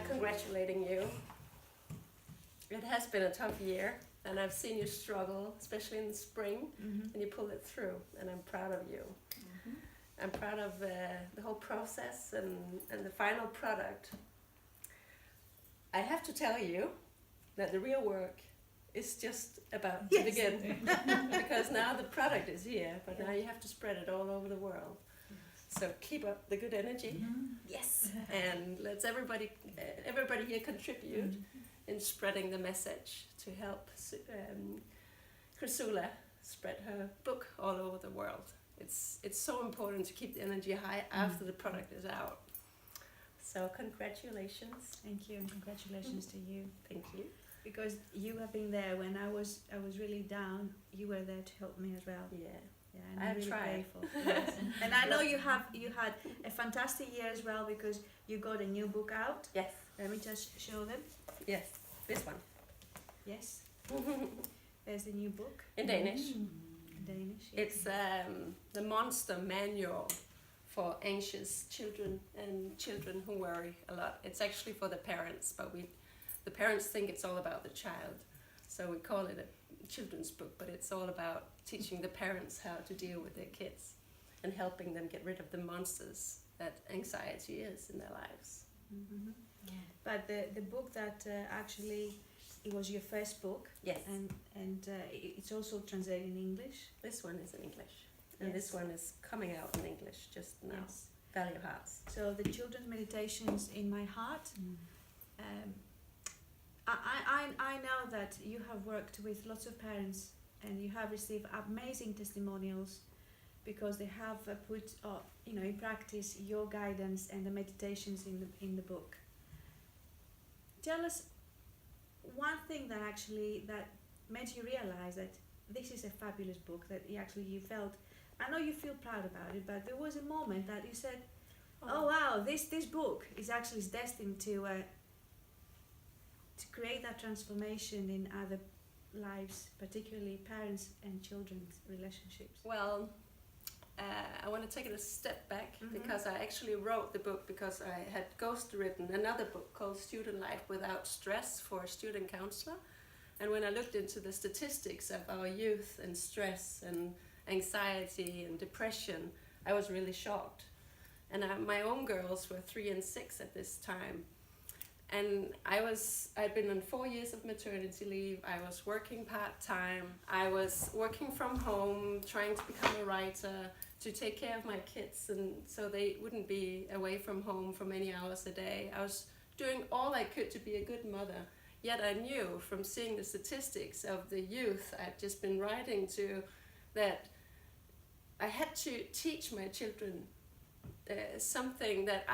congratulating you. It has been a tough year, and I've seen you struggle, especially in the spring, and you pulled it through, and I'm proud of you. I'm proud of the whole process and the final product. I have to tell you that the real work is just about to begin, because now the product is here, but now you have to spread it all over the world. So keep up the good energy. Yes. And let's everybody here contribute in spreading the message to help Chrisoula spread her book all over the world. It's so important to keep the energy high after the product is out. So congratulations. Thank you, and congratulations to you. Thank you. Because you have been there when I was really down. You were there to help me as well. Yeah. Yeah, and I'm really tried. grateful. Yes. And I know you had a fantastic year as well, because you got a new book out. Yes. Let me just show them. Yes. This one. Yes. There's the new book. In Danish. In Danish. Yes. It's the Monster Manual for anxious children and children who worry a lot. It's actually for the parents, but the parents think it's all about the child. So we call it a children's book, but it's all about teaching the parents how to deal with their kids and helping them get rid of the monsters that anxiety is in their lives. But the book that actually, it was your first book. Yes. And it's also translated in English. This one is in English. And this one is coming out in English just now. Yes. Value Hearts. So the children's meditations in my heart. I know that you have worked with lots of parents and you have received amazing testimonials because they have put in practice your guidance and the meditations in the book. Tell us one thing that made you realize that this is a fabulous book, that you felt. I know you feel proud about it, but there was a moment that you said, "Oh wow, this book is actually destined to create that transformation in other lives, particularly parents and children's relationships." Well, I want to take it a step back because I actually wrote the book because I had ghostwritten another book called Student Life Without Stress for a student counselor. And when I looked into the statistics of our youth and stress and anxiety and depression, I was really shocked. And my own girls were 3 and 6 at this time. And I'd been on 4 years of maternity leave. I was working part-time. I was working from home, trying to become a writer, to take care of my kids, and so they wouldn't be away from home for many hours a day. I was doing all I could to be a good mother. Yet I knew from seeing the statistics of the youth I'd just been writing to that I had to teach my children something that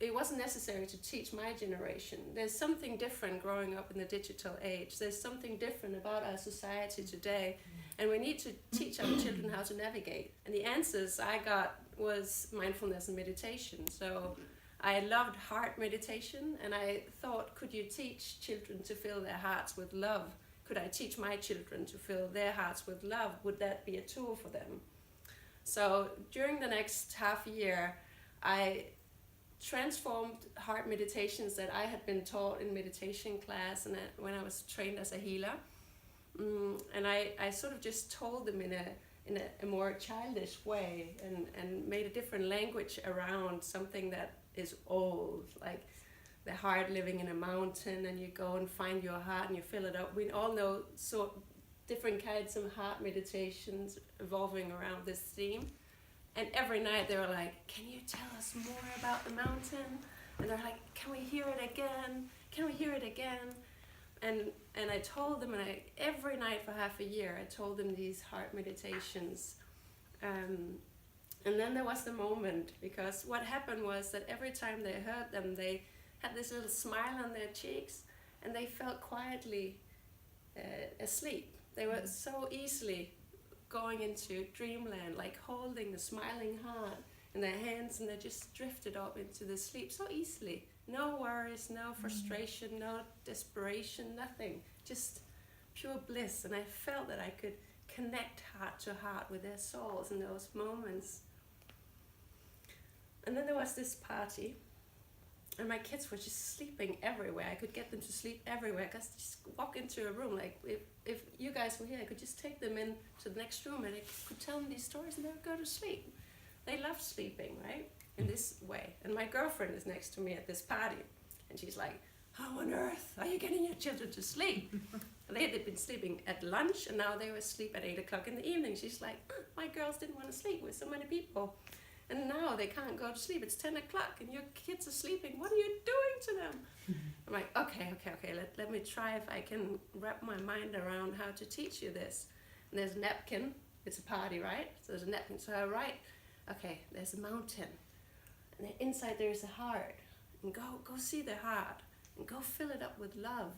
it wasn't necessary to teach my generation. There's something different growing up in the digital age. There's something different about our society today, and we need to teach our children how to navigate. And the answers I got was mindfulness and meditation. So I loved heart meditation, and I thought, could you teach children to fill their hearts with love? Could I teach my children to fill their hearts with love? Would that be a tool for them? So during the next half year, I transformed heart meditations that I had been taught in meditation class and when I was trained as a healer. And I sort of just told them in a more childish way and made a different language around something that is old, like the heart living in a mountain, and you go and find your heart and you fill it up. We all know different kinds of heart meditations evolving around this theme. And every night they were like, "Can you tell us more about the mountain?" And they're like, "Can we hear it again? Can we hear it again?" And I told them, and every night for half a year, I told them these heart meditations. And then there was the moment, because what happened was that every time they heard them, they had this little smile on their cheeks, and they felt quietly asleep. They were so easily going into dreamland, like holding the smiling heart in their hands, and they just drifted up into the sleep so easily. No worries, no frustration, no desperation, nothing. Just pure bliss. And I felt that I could connect heart to heart with their souls in those moments. And then there was this party And my kids were just sleeping everywhere. I could get them to sleep everywhere. I could just walk into a room, like if you guys were here, I could just take them in to the next room and I could tell them these stories and they would go to sleep. They love sleeping, right? In this way. And my girlfriend is next to me at this party and she's like, how on earth are you getting your children to sleep? They had been sleeping at lunch and now they were asleep at 8 o'clock in the evening. She's like, my girls didn't want to sleep with so many people. And now they can't go to sleep. It's 10 o'clock and your kids are sleeping. What are you doing to them? I'm like, okay. Let me try if I can wrap my mind around how to teach you this. And there's a napkin. It's a party, right? So there's a napkin. So I write, okay, there's a mountain. And then inside there is a heart. And go see the heart. And go fill it up with love.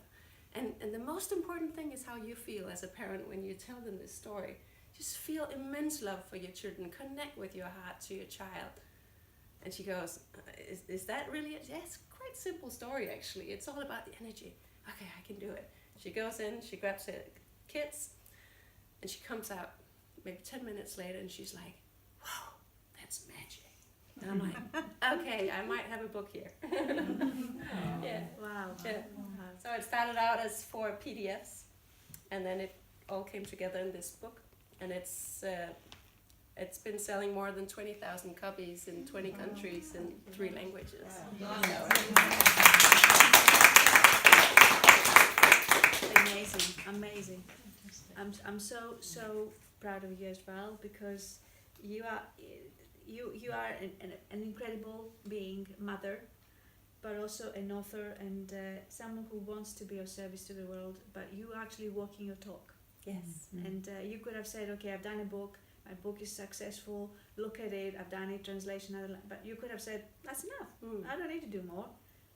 And the most important thing is how you feel as a parent when you tell them this story. Just feel immense love for your children. Connect with your heart to your child. And she goes, is that really it? Yeah, it's quite a simple story actually. It's all about the energy. Okay, I can do it. She goes in, she grabs her kids, and she comes out maybe 10 minutes later and she's like, whoa, that's magic. And I'm like, okay, I might have a book here. Yeah. Wow. Yeah. Wow. So it started out as 4 PDFs, and then it all came together in this book. And it's been selling more than 20,000 copies in 20 countries in 3 languages. Wow. Amazing. I'm so proud of you as well, because you are an incredible being, mother, but also an author and someone who wants to be of service to the world. But you are actually walking your talk. Yes. And you could have said, okay, I've done a book, my book is successful, look at it, I've done it, translation, but you could have said, that's enough, I don't need to do more.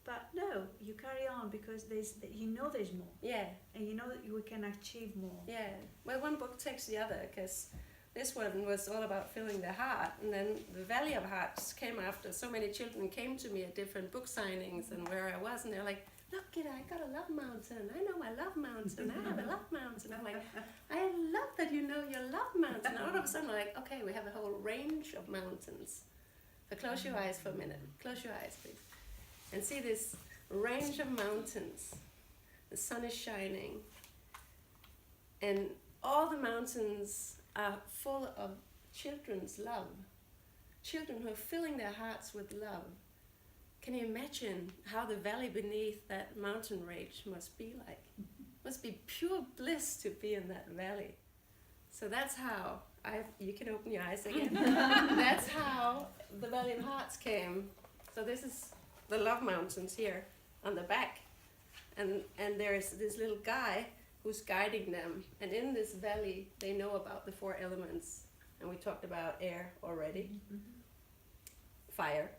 But no, you carry on because there's more. Yeah. And you know that we can achieve more. Yeah. Well, one book takes the other, because this one was all about filling the heart, and then the Valley of Hearts came after. So many children came to me at different book signings and where I was, and they're like, look, kid, I got a love mountain. I know my love mountain. I have a love mountain. I'm like, I love that you know your love mountain. And all of a sudden, I'm like, okay, we have a whole range of mountains. So close your eyes for a minute. Close your eyes, please. And see this range of mountains. The sun is shining. And all the mountains are full of children's love. Children who are filling their hearts with love. Can you imagine how the valley beneath that mountain range must be like? Must be pure bliss to be in that valley. So that's how, you can open your eyes again. That's how the Valley of Hearts came. So this is the love mountains here on the back. And there's this little guy who's guiding them. And in this valley, they know about the 4 elements. And we talked about air already. Fire.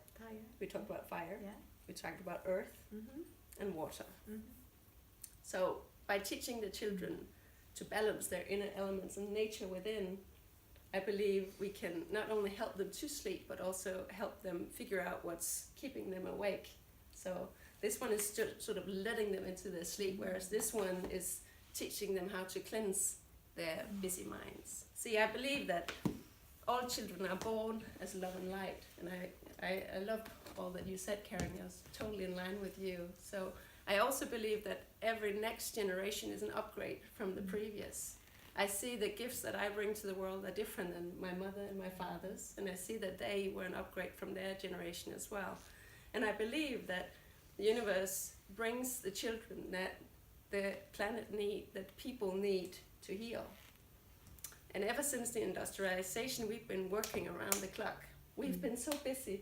We talked about fire. Yeah. We talked about earth and water. So by teaching the children to balance their inner elements and nature within, I believe we can not only help them to sleep, but also help them figure out what's keeping them awake. So this one is sort of letting them into their sleep, whereas this one is teaching them how to cleanse their busy minds. See, I believe that all children are born as love and light, and I love all that you said, Karen. I was totally in line with you. So I also believe that every next generation is an upgrade from the previous. I see the gifts that I bring to the world are different than my mother and my father's, and I see that they were an upgrade from their generation as well. And I believe that the universe brings the children that the planet needs, that people need to heal. And ever since the industrialization, we've been working around the clock. We've been so busy.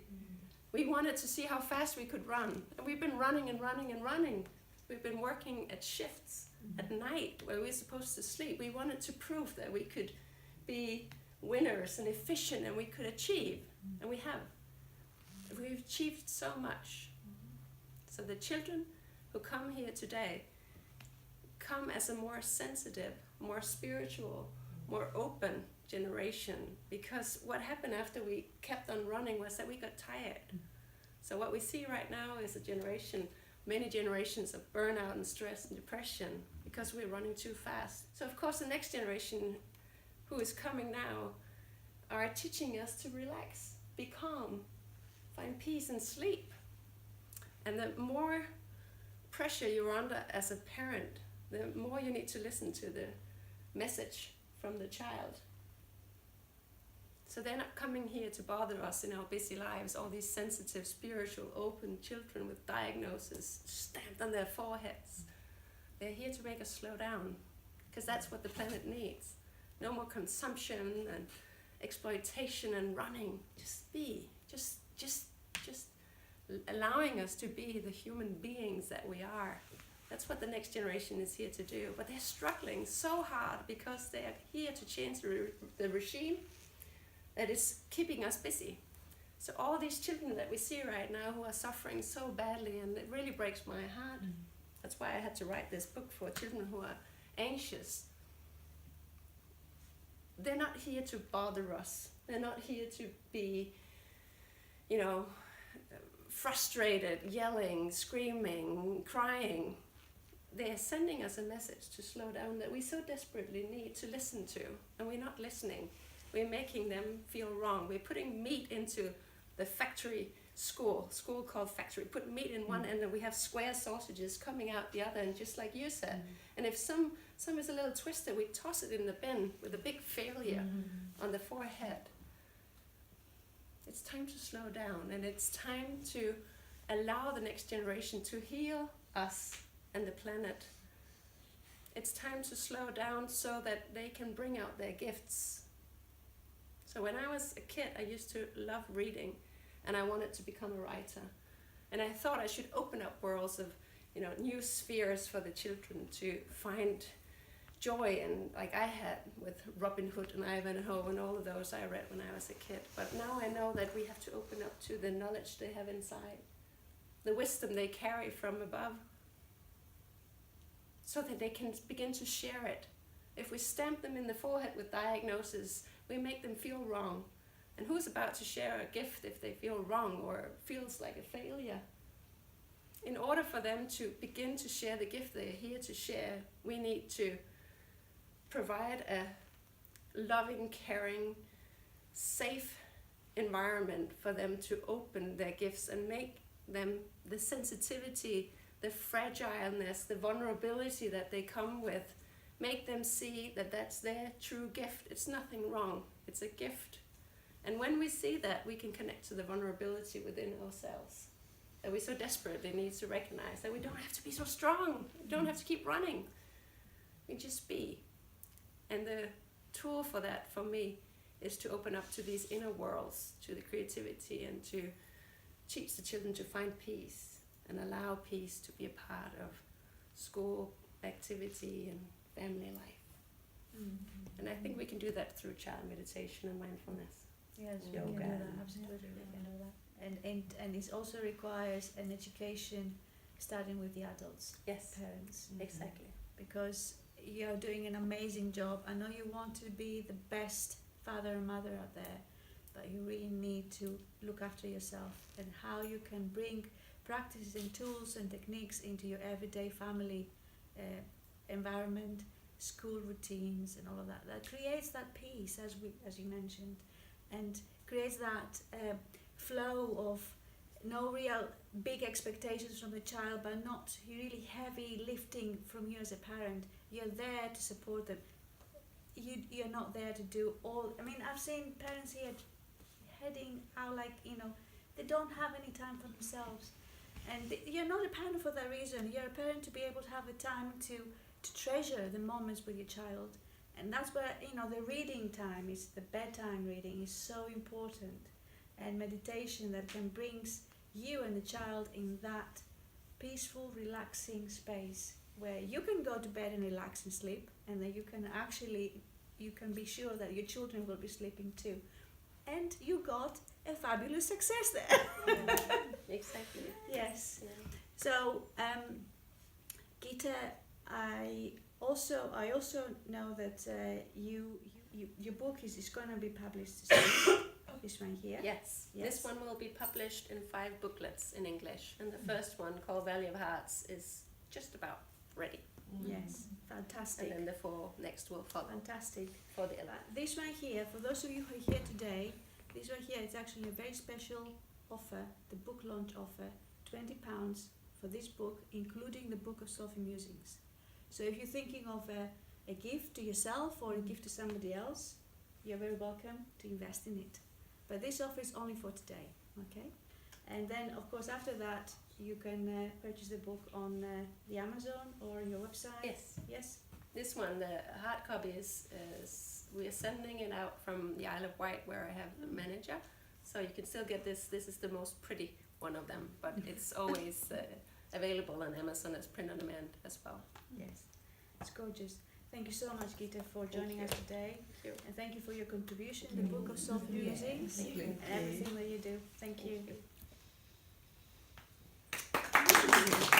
We wanted to see how fast we could run. And we've been running and running and running. We've been working at shifts at night where we're supposed to sleep. We wanted to prove that we could be winners and efficient and we could achieve. And we have. We've achieved so much. So the children who come here today come as a more sensitive, more spiritual, more open generation, because what happened after we kept on running was that we got tired. So what we see right now is a generation, many generations of burnout and stress and depression because we're running too fast. So of course the next generation who is coming now are teaching us to relax, be calm, find peace and sleep. And the more pressure you're under as a parent, the more you need to listen to the message from the child. So they're not coming here to bother us in our busy lives, all these sensitive, spiritual, open children with diagnoses stamped on their foreheads. They're here to make us slow down, because that's what the planet needs. No more consumption and exploitation and running. Just be, just allowing us to be the human beings that we are. That's what the next generation is here to do. But they're struggling so hard because they are here to change the regime that is keeping us busy. So all these children that we see right now who are suffering so badly, and it really breaks my heart. That's why I had to write this book for children who are anxious. They're not here to bother us. They're not here to be, frustrated, yelling, screaming, crying. They're sending us a message to slow down that we so desperately need to listen to, and we're not listening. We're making them feel wrong. We're putting meat into the factory school called factory. Put meat in one end and we have square sausages coming out the other, and just like you said. And if some is a little twisted, we toss it in the bin with a big failure on the forehead. It's time to slow down, and it's time to allow the next generation to heal us and the planet. It's time to slow down so that they can bring out their gifts. So when I was a kid, I used to love reading, and I wanted to become a writer. And I thought I should open up worlds of, new spheres for the children to find joy in, like I had with Robin Hood and Ivanhoe and all of those I read when I was a kid. But now I know that we have to open up to the knowledge they have inside, the wisdom they carry from above, so that they can begin to share it. If we stamp them in the forehead with diagnosis, we make them feel wrong. And who's about to share a gift if they feel wrong or feels like a failure? In order for them to begin to share the gift they're here to share, we need to provide a loving, caring, safe environment for them to open their gifts and make them the sensitivity, the fragileness, the vulnerability that they come with. Make them see that that's their true gift. It's nothing wrong. It's a gift. And when we see that, we can connect to the vulnerability within ourselves that we so desperately need to recognize, that we don't have to be so strong. We don't have to keep running. We just be. And the tool for that, for me, is to open up to these inner worlds, to the creativity, and to teach the children to find peace and allow peace to be a part of school activity and family life. And I think we can do that through child meditation and mindfulness. Yes, Yoga. we can do that. Absolutely, we can do that. And it also requires an education starting with the adults, Yes, parents. exactly. Because you're doing an amazing job. I know you want to be the best father and mother out there, but you really need to look after yourself, and how you can bring practices and tools and techniques into your everyday family environment, school routines and all of that. That creates that peace, as you mentioned, and creates that flow of no real big expectations from the child, but not really heavy lifting from you as a parent. You're there to support them. You're not there to do all. I mean, I've seen parents here heading out like, they don't have any time for themselves. And you're not a parent for that reason. You're a parent to be able to have a time to treasure the moments with your child. And that's where, the reading time, is the bedtime reading, is so important. And meditation that can bring you and the child in that peaceful, relaxing space where you can go to bed and relax and sleep, and then you can be sure that your children will be sleeping too. And you got a fabulous success there. Exactly. Yes. Yeah. So, Gita, I also know that your book is going to be published soon. This one here. Yes. This one will be published in 5 booklets in English, and the first one, called Valley of Hearts, is just about ready. Yes, fantastic. And then the 4 next will follow. Fantastic. For the 11th. This one here, for those of you who are here today, this one here is actually a very special offer, the book launch offer, £20 for this book, including the book of Soulful Musings. So if you're thinking of a gift to yourself or a gift to somebody else, you're very welcome to invest in it. But this offer is only for today, okay? And then, of course, after that, you can purchase the book on the Amazon or your website. Yes. Yes. This one, the hard copy is we are sending it out from the Isle of Wight, where I have the manager. So you can still get this. This is the most pretty one of them, but it's always available on Amazon as print on demand as well. Yes, it's gorgeous. Thank you so much, Gita, for joining us today. Thank you. And thank you for your contribution, the book of Soulful Musings, and everything that you do. Thank you. Thank you.